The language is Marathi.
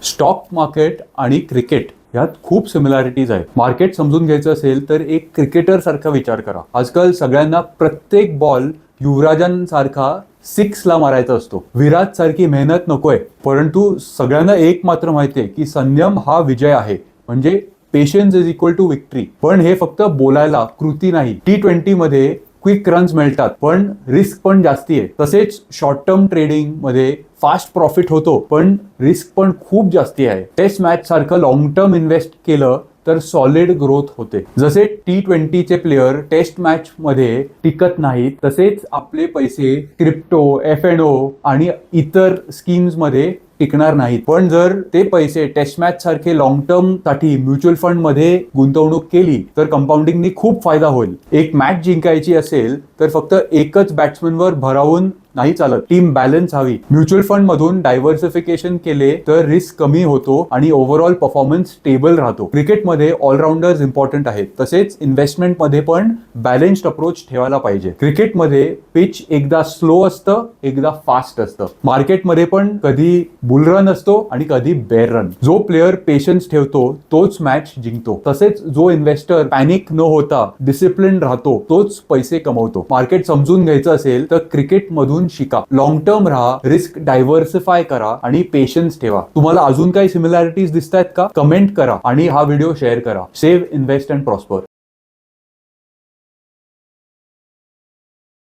स्टॉक मार्केट आणि क्रिकेट यात खूप सिमिलॅरिटीज आहेत. मार्केट समजून घ्यायचं असेल तर एक क्रिकेटर सारखा विचार करा. आजकाल सगळ्यांना प्रत्येक बॉल युवराजांसारखा 6 ला मारायचा असतो. विराट सारखी मेहनत नकोय, परंतु सगळ्यांना एक मात्र माहितीये की संयम हा विजय आहे. म्हणजे patience is equal to victory. पण हे फक्त बोलायला, कृती नाही. T20 मध्ये क्विक रन्स मिळतात, पण रिस्क पण जास्ती आहे. तसेच शॉर्ट टर्म ट्रेडिंग मध्ये फास्ट प्रॉफिट होतो, पण रिस्क पण खूप जास्ती आहे. टेस्ट मॅच सारखं लॉंग टर्म इन्व्हेस्ट केलं तर सॉलिड ग्रोथ होते. जसे T20 चे प्लेयर टेस्ट मॅच मध्ये टिकत नाहीत, तसेच आपले पैसे क्रिप्टो, F&O आणि इतर स्कीम्स मध्ये टिकणार नाहीत. पण जर ते पैसे टेस्ट मॅच सारखे लॉंग टर्म साठी म्युच्युअल फंड मध्ये गुंतवणूक केली तर कंपाऊंडिंगनी खूप फायदा होईल. एक मॅच जिंकायची असेल तर फक्त एकच बॅट्समनवर भरावून नाही चालत. टीम बॅलन्स हवी. म्युच्युअल फंड मधून डायव्हर्सिफिकेशन केले तर रिस्क कमी होतो आणि ओव्हरऑल परफॉर्मन्स स्टेबल राहतो. क्रिकेटमध्ये ऑलराऊंडर्स इम्पॉर्टंट आहेत, तसेच इन्व्हेस्टमेंट मध्ये पण बॅलन्स्ड अप्रोच ठेवायला पाहिजे. क्रिकेटमध्ये पिच एकदा स्लो असतं, एकदा फास्ट असतं. मार्केटमध्ये पण कधी बुल रन असतो आणि कधी बेअर रन. जो प्लेअर पेशन्स ठेवतो तोच मॅच जिंकतो. तसेच जो इन्व्हेस्टर पॅनिक न होता डिसिप्लिन राहतो तोच पैसे कमवतो. मार्केट समजून घ्यायचं असेल तर क्रिकेट मधून शिका. लॉंग टर्म राहा, रिस्क डायव्हर्सिफाय करा आणि पेशन्स ठेवा. तुम्हाला अजून काही सिमिलॅरिटीज दिसतायत का? कमेंट करा आणि हा व्हिडिओ शेअर करा. Save, invest and prosper.